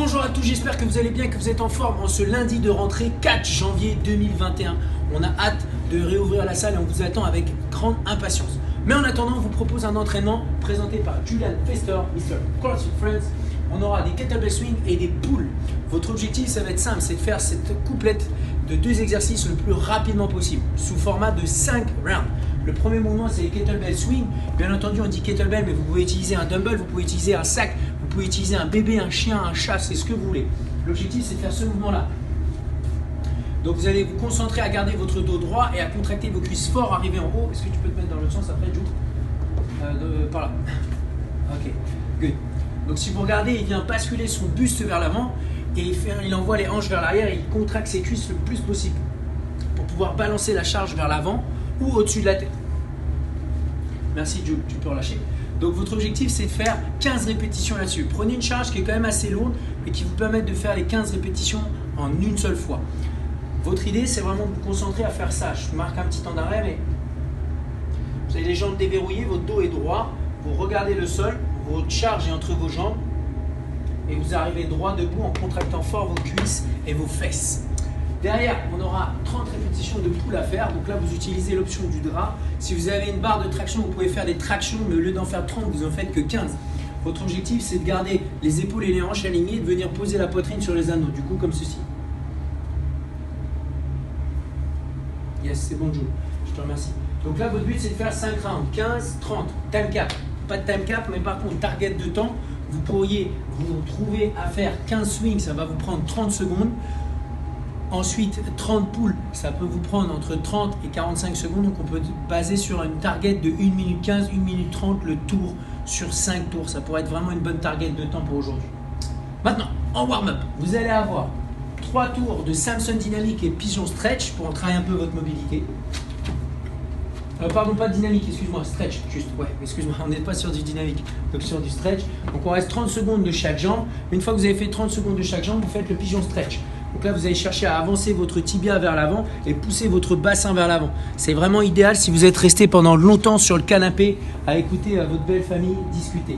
Bonjour à tous, j'espère que vous allez bien, que vous êtes en forme en ce lundi de rentrée 4 janvier 2021. On a hâte de réouvrir la salle et on vous attend avec grande impatience. Mais en attendant, on vous propose un entraînement présenté par Julian Fester, Mr. CrossFit Friends. On aura des kettlebell swing et des pulls. Votre objectif, ça va être simple, c'est de faire cette couplette de 2 exercices le plus rapidement possible, sous format de 5 rounds. Le premier mouvement, c'est les kettlebell swing. Bien entendu, on dit kettlebell, mais vous pouvez utiliser un dumbbell, vous pouvez utiliser un sac, vous pouvez utiliser un bébé, un chien, un chat, c'est ce que vous voulez. L'objectif, c'est de faire ce mouvement-là. Donc, vous allez vous concentrer à garder votre dos droit et à contracter vos cuisses fort, arriver en haut. Est-ce que tu peux te mettre dans l'autre sens après, Jules par là. Ok, good. Donc, si vous regardez, il vient basculer son buste vers l'avant et il envoie les hanches vers l'arrière et il contracte ses cuisses le plus possible pour pouvoir balancer la charge vers l'avant ou au-dessus de la tête. Merci Jules, tu peux relâcher. Donc votre objectif, c'est de faire 15 répétitions là-dessus. Prenez une charge qui est quand même assez lourde et qui vous permet de faire les 15 répétitions en une seule fois. Votre idée, c'est vraiment de vous concentrer à faire ça. Je marque un petit temps d'arrêt, mais vous avez les jambes déverrouillées, votre dos est droit, vous regardez le sol, votre charge est entre vos jambes et vous arrivez droit debout en contractant fort vos cuisses et vos fesses. Derrière, on aura 30 répétitions de pull à faire. Donc là, vous utilisez l'option du drap. Si vous avez une barre de traction, vous pouvez faire des tractions, mais au lieu d'en faire 30, vous en faites que 15. Votre objectif, c'est de garder les épaules et les hanches alignées et de venir poser la poitrine sur les anneaux, du coup comme ceci. Yes, c'est bon, Jules. Je te remercie. Donc là, votre but, c'est de faire 5 rounds, 15, 30, time cap. Pas de time cap, mais par contre, target de temps, vous pourriez vous trouver à faire 15 swings, ça va vous prendre 30 secondes. Ensuite, 30 pulls, ça peut vous prendre entre 30 et 45 secondes. Donc, on peut baser sur une target de 1 minute 15, 1 minute 30 le tour sur 5 tours. Ça pourrait être vraiment une bonne target de temps pour aujourd'hui. Maintenant, en warm-up, vous allez avoir 3 tours de Samson dynamique et pigeon stretch pour travailler un peu votre mobilité. Pardon, pas de dynamique, excuse-moi, stretch, juste, ouais, excuse-moi, on n'est pas sur du dynamique, donc sur du stretch. Donc, on reste 30 secondes de chaque jambe. Une fois que vous avez fait 30 secondes de chaque jambe, vous faites le pigeon stretch. Donc là, vous allez chercher à avancer votre tibia vers l'avant et pousser votre bassin vers l'avant. C'est vraiment idéal si vous êtes resté pendant longtemps sur le canapé à écouter votre belle famille discuter.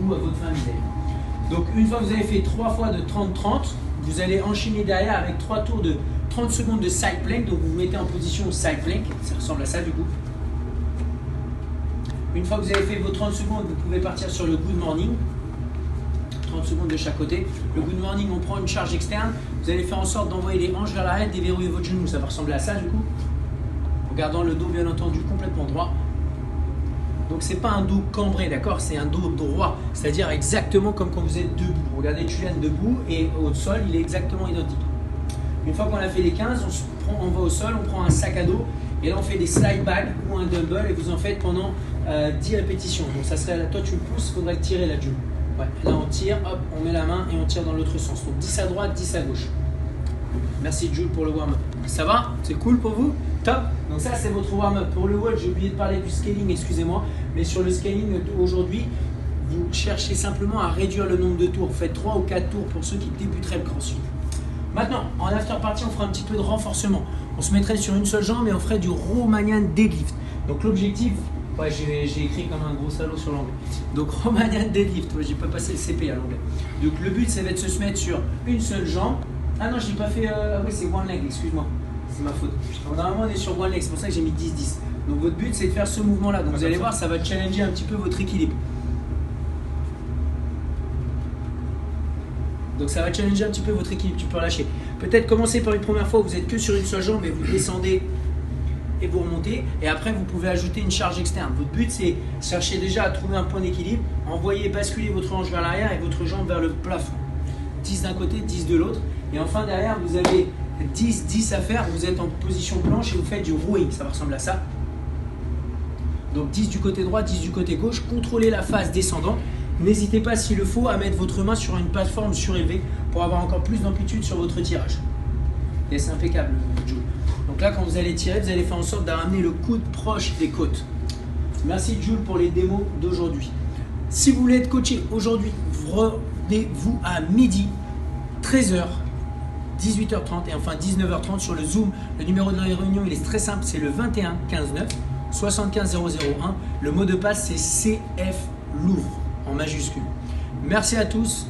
Ou à votre famille d'ailleurs. Donc une fois que vous avez fait 3 fois de 30-30, vous allez enchaîner derrière avec 3 tours de 30 secondes de side plank. Donc vous vous mettez en position side plank. Ça ressemble à ça du coup. Une fois que vous avez fait vos 30 secondes, vous pouvez partir sur le good morning. 30 secondes de chaque côté. Le good morning, on prend une charge externe. Vous allez faire en sorte d'envoyer les hanches vers l'arrière, déverrouiller votre genou. Ça va ressembler à ça du coup. En gardant le dos bien entendu complètement droit. Donc c'est pas un dos cambré, d'accord? C'est un dos droit. C'est-à-dire exactement comme quand vous êtes debout. Regardez Julian debout et au sol, il est exactement identique. Une fois qu'on a fait les 15, on va au sol, on prend un sac à dos. Et là on fait des slide bags ou un dumbbell et vous en faites pendant 10 répétitions. Donc ça serait, toi tu le pousses, il faudrait le tirer là-dessus. Ouais, là on tire, hop, on met la main et on tire dans l'autre sens. Donc 10 à droite, 10 à gauche. Merci Jules pour le warm-up. Ça va? C'est cool pour vous? Top. Donc ça c'est votre warm-up. Pour le wall, j'ai oublié de parler du scaling, excusez-moi. Mais sur le scaling aujourd'hui, vous cherchez simplement à réduire le nombre de tours. Vous faites 3 ou 4 tours pour ceux qui débuteraient le crossfit. Maintenant, en after party, on fera un petit peu de renforcement. On se mettrait sur une seule jambe et on ferait du Romanian deadlift. Donc l'objectif, ouais, j'ai écrit comme un gros salaud sur l'anglais. Donc Romanian deadlift, ouais, j'ai pas passé le CP à l'anglais. Donc le but, ça va être de se mettre sur une seule jambe. Ah non, j'ai pas fait. Ah oui, c'est one leg, excuse-moi. C'est ma faute. Donc, normalement, on est sur one leg, c'est pour ça que j'ai mis 10-10. Donc votre but, c'est de faire ce mouvement-là. Donc vous allez voir, ça va challenger un petit peu votre équilibre. Donc ça va challenger un petit peu votre équilibre, tu peux relâcher. Peut-être commencer par une première fois où vous n'êtes que sur une seule jambe et vous descendez et vous remontez. Et après, vous pouvez ajouter une charge externe. Votre but, c'est chercher déjà à trouver un point d'équilibre. Envoyer basculer votre hanche vers l'arrière et votre jambe vers le plafond. 10 d'un côté, 10 de l'autre. Et enfin, derrière, vous avez 10 à faire. Vous êtes en position planche et vous faites du rowing. Ça va ressembler à ça. Donc 10 du côté droit, 10 du côté gauche. Contrôlez la phase descendante. N'hésitez pas, s'il le faut, à mettre votre main sur une plateforme surélevée pour avoir encore plus d'amplitude sur votre tirage. Et c'est impeccable, Joe. Donc là, quand vous allez tirer, vous allez faire en sorte de ramener le coude proche des côtes. Merci, Jules, pour les démos d'aujourd'hui. Si vous voulez être coaché aujourd'hui, rendez-vous à midi, 13h, 18h30 et enfin 19h30 sur le Zoom. Le numéro de la réunion, il est très simple, c'est le 21 15 9 75 001. Le mot de passe, c'est CF Louvre en majuscule. Merci à tous.